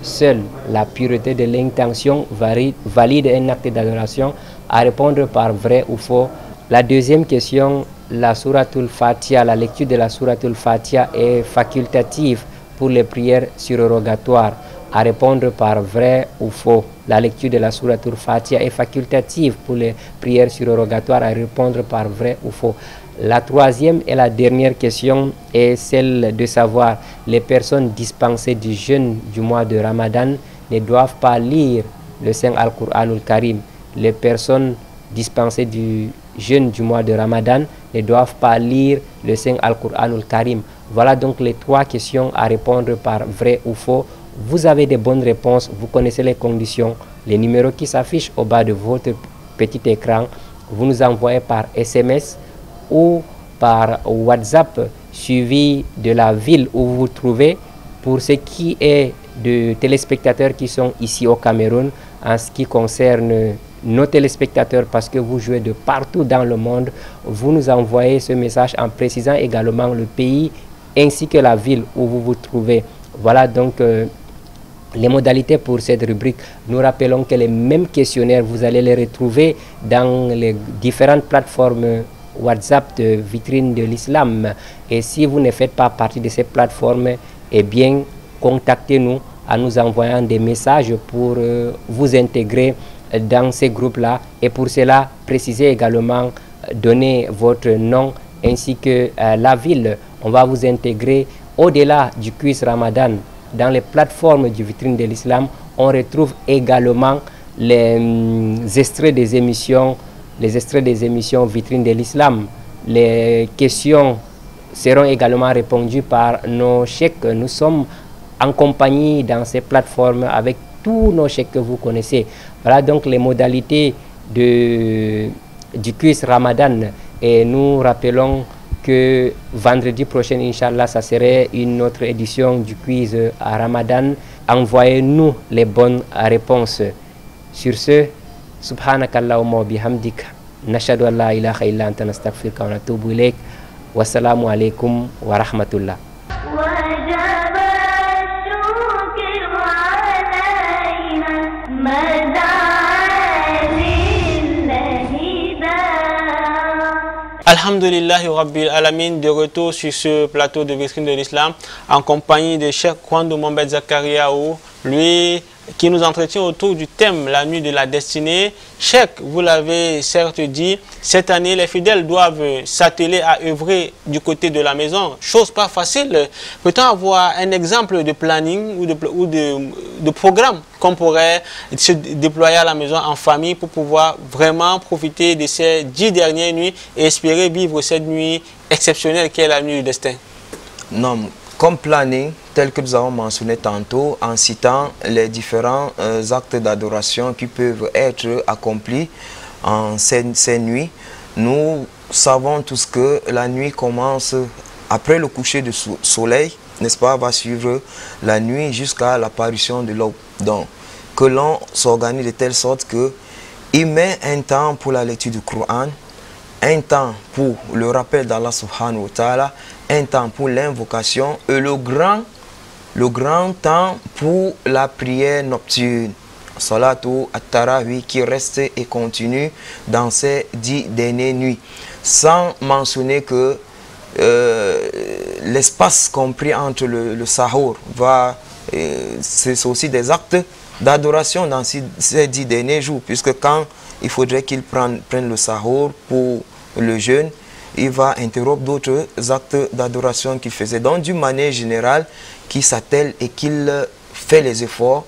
Seule la pureté de l'intention valide un acte d'adoration. À répondre par vrai ou faux. La deuxième question: la Souratul Fatiha, la lecture de la Souratul Fatiha est facultative pour les prières surrogatoires. À répondre par vrai ou faux. La lecture de la Souratul Fatiha est facultative pour les prières surrogatoires. À répondre par vrai ou faux. La troisième et la dernière question est celle de savoir les personnes dispensées du jeûne du mois de Ramadan ne doivent pas lire le Saint Al-Qur'an al-Karim. Les personnes dispensées du jeûne du mois de Ramadan ne doivent pas lire le Saint Al-Qur'an al-Karim. Voilà donc les 3 questions à répondre par vrai ou faux. Vous avez des bonnes réponses, vous connaissez les conditions, les numéros qui s'affichent au bas de votre petit écran. Vous nous envoyez par SMS ou par WhatsApp suivi de la ville où vous vous trouvez. Pour ce qui est de téléspectateurs qui sont ici au Cameroun, en ce qui concerne nos téléspectateurs, parce que vous jouez de partout dans le monde, vous nous envoyez ce message en précisant également le pays ainsi que la ville où vous vous trouvez. Voilà donc les modalités pour cette rubrique. Nous rappelons que les mêmes questionnaires, vous allez les retrouver dans les différentes plateformes WhatsApp de Vitrine de l'Islam. Et si vous ne faites pas partie de ces plateformes, eh bien, contactez-nous en nous envoyant des messages pour vous intégrer dans ces groupes-là. Et pour cela, précisez également, donnez votre nom ainsi que la ville. On va vous intégrer au-delà du quiz Ramadan. Dans les plateformes du vitrine de l'islam, on retrouve également les extraits des émissions vitrine de l'islam. Les questions seront également répondues par nos cheikhs. Nous sommes en compagnie dans ces plateformes avec tous nos cheikhs que vous connaissez. Voilà donc les modalités du quiz Ramadan. Et nous rappelons que vendredi prochain, Inch'Allah, ça serait une autre édition du quiz à Ramadan. Envoyez-nous les bonnes réponses. Sur ce, subhanakallahumma wa bihamdik, nashhadu an la ilaha illa anta nastaghfiruka wa natubu ilayk. Wassalamu alaikum wa rahmatullah. Alhamdulillahi Rabbil Alamin, de retour sur ce plateau de vitrine de l'islam en compagnie de Cheikh Kwando Mohamed Zakariaou, lui qui nous entretient autour du thème la nuit de la destinée. Cheikh, vous l'avez certes dit, cette année les fidèles doivent s'atteler à œuvrer du côté de la maison, chose pas facile. Peut-on avoir un exemple de planning ou de programme qu'on pourrait se déployer à la maison en famille pour pouvoir vraiment profiter de ces 10 dernières nuits et espérer vivre cette nuit exceptionnelle qui est la nuit du destin? Non, comme planning, tel que nous avons mentionné tantôt, en citant les différents actes d'adoration qui peuvent être accomplis en ces nuits, nous savons tous que la nuit commence après le coucher du soleil, n'est-ce pas, va suivre la nuit jusqu'à l'apparition de l'aube. Donc, que l'on s'organise de telle sorte qu'il met un temps pour la lecture du Coran, un temps pour le rappel d'Allah subhanahu wa ta'ala, un temps pour l'invocation et le grand temps pour la prière nocturne, Salatu at-Tarawih, qui reste et continue dans ces 10 dernières nuits. Sans mentionner que l'espace compris entre le sahur, c'est aussi des actes d'adoration dans ces 10 derniers jours, puisque quand il faudrait qu'il prenne le sahur pour le jeûne, il va interrompre d'autres actes d'adoration qu'il faisait. Donc, d'une manière générale, qu'il s'attelle et qu'il fait les efforts,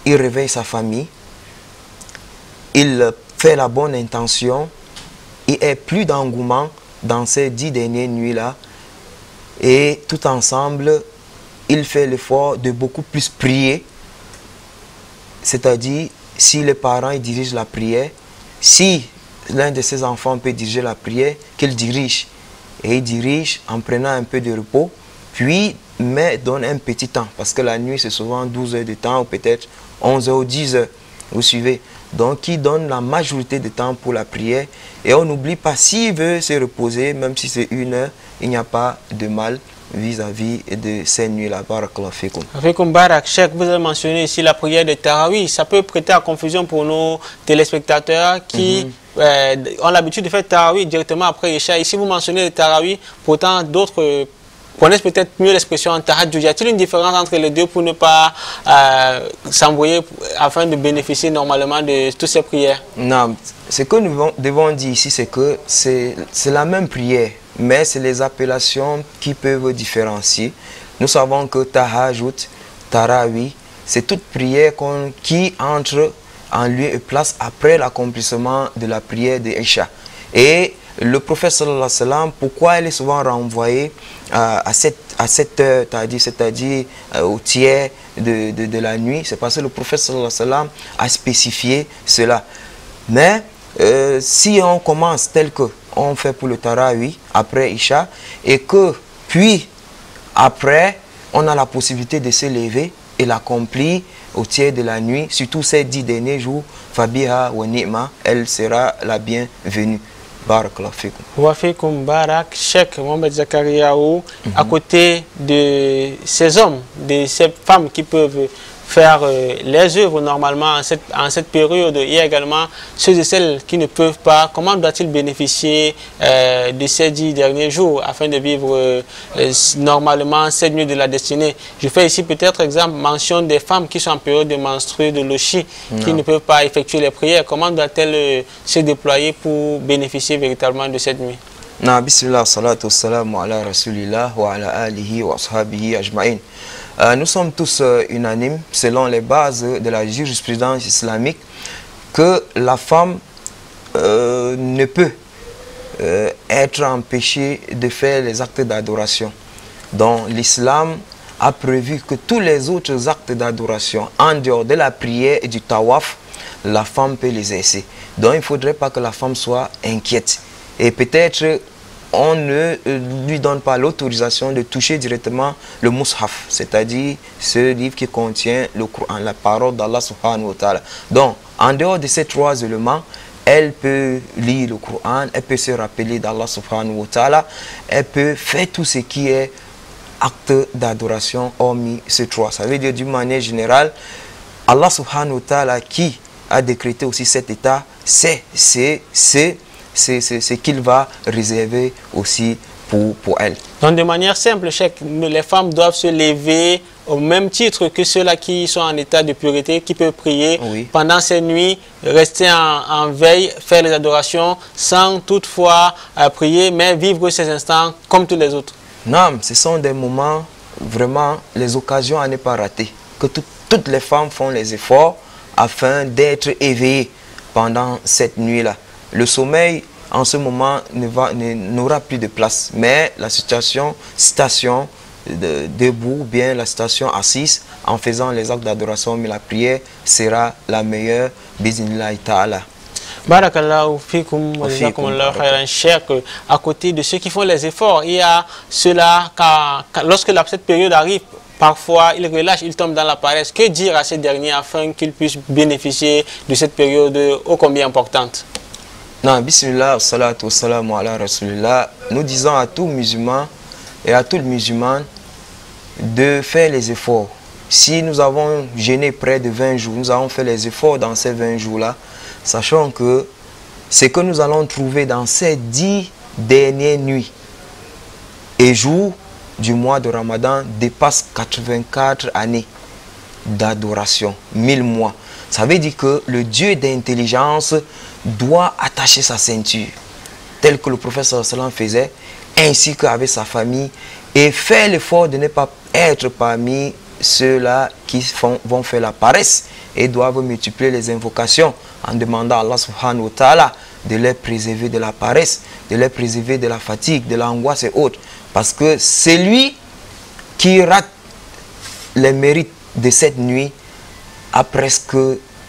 il réveille sa famille, il fait la bonne intention, il est plus d'engouement dans ces 10 dernières nuits-là, et tout ensemble, il fait l'effort de beaucoup plus prier, c'est-à-dire, si les parents ils dirigent la prière, si l'un de ses enfants peut diriger la prière, qu'il dirige. Et il dirige en prenant un peu de repos, puis donne un petit temps. Parce que la nuit, c'est souvent 12 heures de temps, ou peut-être 11 heures ou 10 heures. Vous suivez? Donc, il donne la majorité de temps pour la prière. Et on n'oublie pas, s'il veut se reposer, même si c'est 1 heure, il n'y a pas de mal vis-à-vis de ces nuits-là. Barakallahu fikum. Fikum Barak, Cheikh, vous avez mentionné ici la prière de Tarawih. Ça peut prêter à confusion pour nos téléspectateurs qui ont l'habitude de faire Tarawih directement après Isha. Ici, vous mentionnez le Tarawih, pourtant d'autres connaissent peut-être mieux l'expression en Tahajjud. Y a-t-il une différence entre les deux pour ne pas s'embrouiller afin de bénéficier normalement de toutes ces prières? Non, ce que nous devons dire ici, c'est que c'est la même prière, mais c'est les appellations qui peuvent différencier. Nous savons que Tahajjud, Tarawih, c'est toute prière qui entre en lieu et place après l'accomplissement de la prière de Isha. Et le prophète sallallahu alayhi wa sallam, pourquoi elle est souvent renvoyée à cette heure, c'est-à-dire au tiers de la nuit, c'est parce que le prophète sallallahu alayhi wa sallam a spécifié cela. Mais si on commence tel que on fait pour le Tarawih après Isha, et que puis après on a la possibilité de se lever et l'accomplir au tiers de la nuit, surtout ces 10 derniers jours, Fabiha wa Ni'ma, elle sera la bienvenue. Barakallahu fikum. Wa fikum barak, Cheikh Mohamed Zakariaou, à côté de ces hommes, de ces femmes qui peuvent faire les œuvres normalement en cette période. Il y a également ceux et celles qui ne peuvent pas. Comment doit-il bénéficier de ces 10 derniers jours afin de vivre normalement cette nuit de la destinée? Je fais ici peut-être exemple mention des femmes qui sont en période de menstrues, de lochi, qui ne peuvent pas effectuer les prières. Comment doit-elle se déployer pour bénéficier véritablement de cette nuit? Bismillah, salatu wassalamu ala rasulillah wa ala alihi wa ashabihi ajma'in. Nous sommes tous unanimes, selon les bases de la jurisprudence islamique, que la femme ne peut être empêchée de faire les actes d'adoration. Donc l'islam a prévu que tous les autres actes d'adoration, en dehors de la prière et du tawaf, la femme peut les exercer. Donc il ne faudrait pas que la femme soit inquiète. Et peut-être on ne lui donne pas l'autorisation de toucher directement le mushaf, c'est-à-dire ce livre qui contient le Coran, la parole d'Allah subhanahu wa ta'ala. Donc, en dehors de ces 3 éléments, elle peut lire le Coran, elle peut se rappeler d'Allah subhanahu wa ta'ala, elle peut faire tout ce qui est acte d'adoration hormis ces 3. Ça veut dire d'une manière générale, Allah subhanahu wa ta'ala qui a décrété aussi cet état, c'est ce qu'il va réserver aussi pour elle. Donc de manière simple, les femmes doivent se lever au même titre que ceux-là qui sont en état de pureté, qui peuvent prier pendant ces nuits, rester en veille, faire les adorations sans toutefois prier, mais vivre ces instants comme tous les autres. Non, ce sont des moments, vraiment, les occasions à ne pas rater. Que toutes les femmes font les efforts afin d'être éveillées pendant cette nuit-là. Le sommeil, en ce moment, n'aura plus de place. Mais la station debout, bien la station assise, en faisant les actes d'adoration, mais la prière sera la meilleure. Bismillah ta'ala. Barakallahu fikum, à côté de ceux qui font les efforts, il y a ceux-là, lorsque cette période arrive, parfois ils relâchent, ils tombent dans la paresse. Que dire à ces derniers afin qu'ils puissent bénéficier de cette période ô combien importante? Non, bismillah, salatu wassalamu ala rasulillah. Nous disons à tout musulman et à tout musulman de faire les efforts. Si nous avons jeûné près de 20 jours, nous avons fait les efforts dans ces 20 jours-là, sachant que ce que nous allons trouver dans ces 10 dernières nuits et jours du mois de Ramadan dépasse 84 années d'adoration, 1000 mois. Ça veut dire que le Dieu d'intelligence doit attacher sa ceinture, tel que le prophète sallallahu faisait, ainsi qu'avec sa famille, et faire l'effort de ne pas être parmi ceux-là qui vont faire la paresse et doivent multiplier les invocations en demandant à Allah subhanahu wa ta'ala de les préserver de la paresse, de les préserver de la fatigue, de l'angoisse et autres. Parce que c'est lui qui rate les mérites de cette nuit a presque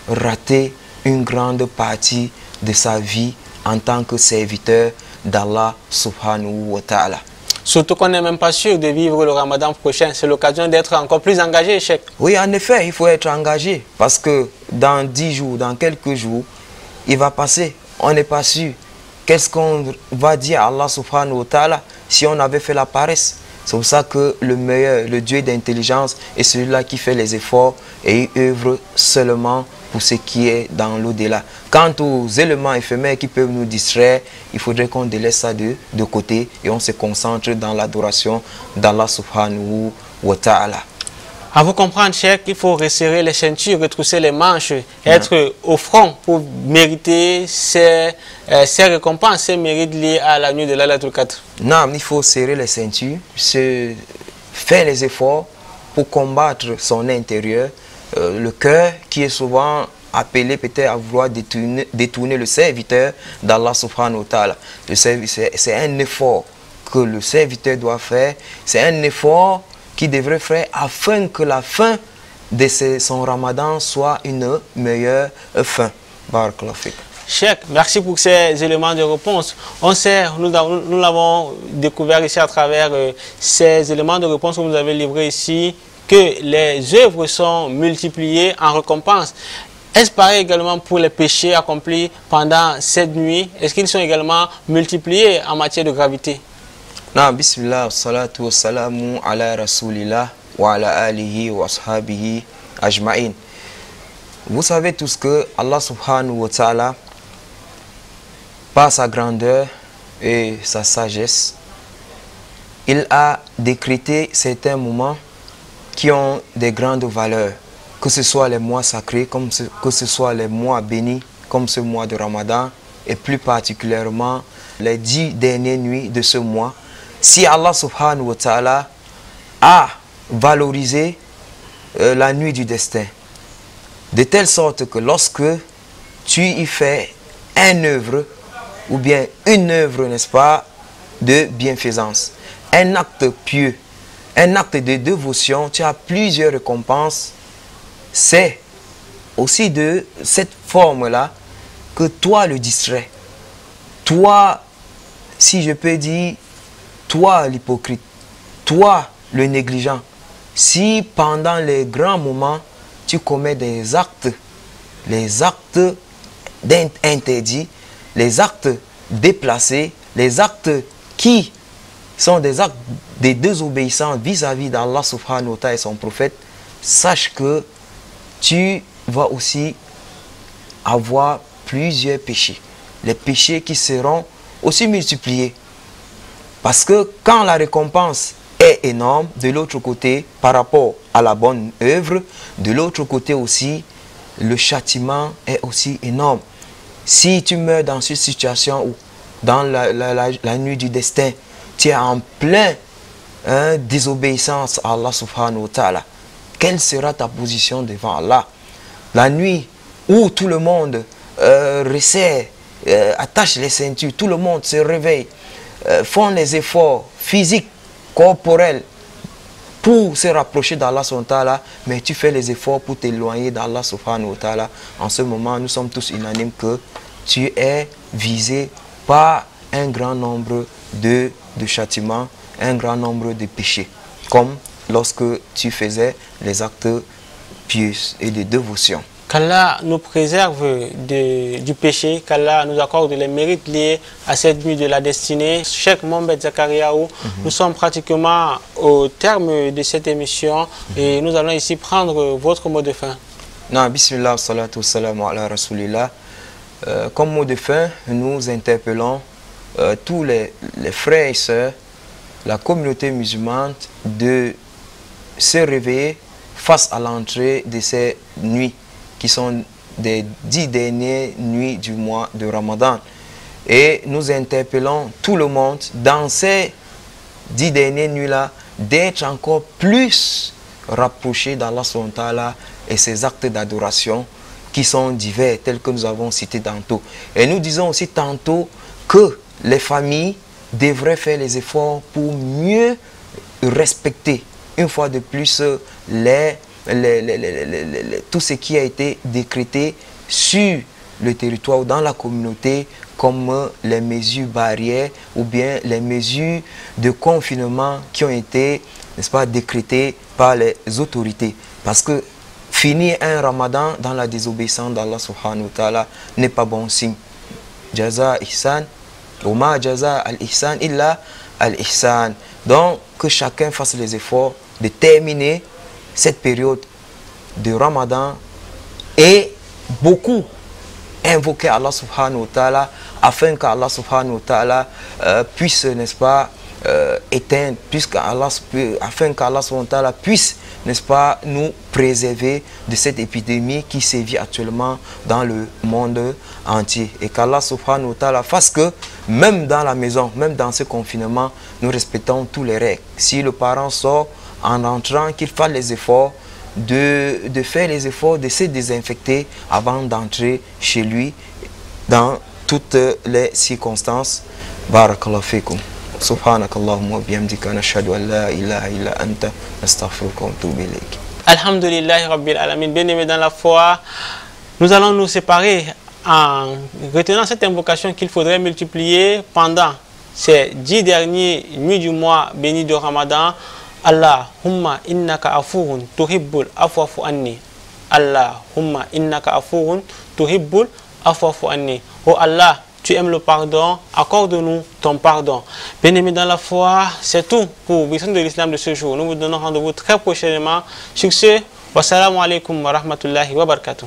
raté une grande partie de sa vie en tant que serviteur d'Allah subhanahu wa ta'ala. Surtout qu'on n'est même pas sûr de vivre le Ramadan prochain. C'est l'occasion d'être encore plus engagé, Cheikh. Oui, en effet, il faut être engagé. Parce que dans 10 jours, dans quelques jours, il va passer. On n'est pas sûr. Qu'est-ce qu'on va dire à Allah subhanahu wa ta'ala si on avait fait la paresse? C'est pour ça que le meilleur, le Dieu d'intelligence, est celui-là qui fait les efforts et il œuvre seulement pour ce qui est dans l'au-delà. Quant aux éléments éphémères qui peuvent nous distraire, il faudrait qu'on délaisse ça de côté et on se concentre dans l'adoration d'Allah subhanahu wa ta'ala. À vous comprendre, Cheikh, il faut resserrer les ceintures, retrousser les manches, être au front pour mériter ces récompenses, ces mérites liés à la nuit de Laylatul Qadr. Non, il faut serrer les ceintures, faire les efforts pour combattre son intérieur, le cœur qui est souvent appelé peut-être à vouloir détourner le serviteur d'Allah subhanahu wa ta'ala. C'est un effort que le serviteur doit faire, c'est un effort qui devrait faire afin que la fin de son ramadan soit une meilleure fin. Barakallahu fik. Cheikh, merci pour ces éléments de réponse. On sait, nous l'avons découvert ici à travers ces éléments de réponse que vous avez livrés ici, que les œuvres sont multipliées en récompense. Est-ce pareil également pour les péchés accomplis pendant cette nuit? Est-ce qu'ils sont également multipliés en matière de gravité? Non, bismillah, salatu wassalamu ala rasulillah wa ala alihi wa ashabihi ajma'in. Vous savez tous que Allah subhanahu wa ta'ala, par sa grandeur et sa sagesse, il a décrété certains moments qui ont des grandes valeurs, que ce soit les mois sacrés, que ce soit les mois bénis, comme ce mois de Ramadan, et plus particulièrement les 10 dernières nuits de ce mois. Si Allah subhanahu wa ta'ala a valorisé la nuit du destin, de telle sorte que lorsque tu y fais une œuvre, ou bien une œuvre, n'est-ce pas, de bienfaisance, un acte pieux, un acte de dévotion, tu as plusieurs récompenses. C'est aussi de cette forme-là que toi le distrait, toi, si je peux dire, toi l'hypocrite, toi le négligent, si pendant les grands moments, tu commets des actes, les actes interdits, les actes déplacés, les actes qui sont des actes de désobéissance vis-à-vis d'Allah subhanahu wa ta'ala et son prophète, sache que tu vas aussi avoir plusieurs péchés. Les péchés qui seront aussi multipliés. Parce que quand la récompense est énorme, de l'autre côté, par rapport à la bonne œuvre, de l'autre côté aussi, le châtiment est aussi énorme. Si tu meurs dans cette situation où, dans la nuit du destin, tu es en plein désobéissance à Allah subhanahu wa ta'ala, quelle sera ta position devant Allah? La nuit où tout le monde resserre, attache les ceintures, tout le monde se réveille, font les efforts physiques, corporels, pour se rapprocher d'Allah subhanahu wa ta'ala, mais tu fais les efforts pour t'éloigner d'Allah subhanahu wa ta'ala. En ce moment, nous sommes tous unanimes que tu es visé par un grand nombre de châtiments, un grand nombre de péchés, comme lorsque tu faisais les actes pieux et de dévotion. Qu'Allah nous préserve du péché, qu'Allah nous accorde les mérites liés à cette nuit de la destinée. Cheikh Mohamed Zakariaou, nous sommes pratiquement au terme de cette émission et nous allons ici prendre votre mot de fin. Non, bismillah, salatu salam ala rasulillah. Comme mot de fin, nous interpellons tous les frères et sœurs, la communauté musulmane, de se réveiller face à l'entrée de ces nuits qui sont des 10 dernières nuits du mois de Ramadan. Et nous interpellons tout le monde dans ces 10 dernières nuits-là d'être encore plus rapprochés d'Allah subhanahu wa ta'ala et ses actes d'adoration qui sont divers, tels que nous avons cité tantôt. Et nous disons aussi tantôt que les familles devraient faire les efforts pour mieux respecter, une fois de plus, tout ce qui a été décrété sur le territoire ou dans la communauté, comme les mesures barrières ou bien les mesures de confinement qui ont été, n'est-ce pas, décrétées par les autorités. Parce que finir un ramadan dans la désobéissance d'Allah subhanahu wa ta'ala n'est pas bon signe. Jaza ihsan, Oma jaza al-ihsan illa al-ihsan. Donc que chacun fasse les efforts de terminer cette période de Ramadan et beaucoup invoquer Allah subhanahu wa ta'ala afin qu'Allah subhanahu wa ta'ala puisse, n'est-ce pas, éteindre, afin qu'Allah subhanahu wa ta'ala puisse, n'est-ce pas, nous préserver de cette épidémie qui sévit actuellement dans le monde entier. Et qu'Allah subhanahu wa ta'ala fasse que même dans la maison, même dans ce confinement, nous respectons tous les règles. Si le parent sort en entrant, qu'il fasse les efforts de faire les efforts de se désinfecter avant d'entrer chez lui dans toutes les circonstances. Barakallahu fikum. Subhanakallahumma wa bihamdika nashhadu an la ilaha illa anta nastaghfiruka wa natubu ilayk. Alhamdulillahi rabbil alamin. Bien-aimés dans la foi, nous allons nous séparer en retenant cette invocation qu'il faudrait multiplier pendant ces 10 dernières nuits du mois béni de Ramadan. Allahumma innaka afuwun tuhibbul afwa fu anni. Allahumma innaka afuwun tuhibbul afwa fu anni. Oh Allah, tu aimes le pardon, accorde-nous ton pardon. Bien-aimés dans la foi, c'est tout pour Vision de l'Islam de ce jour. Nous vous donnons rendez-vous très prochainement. Sur ce, Wassalamu alaikum wa rahmatullahi wa barakatuh.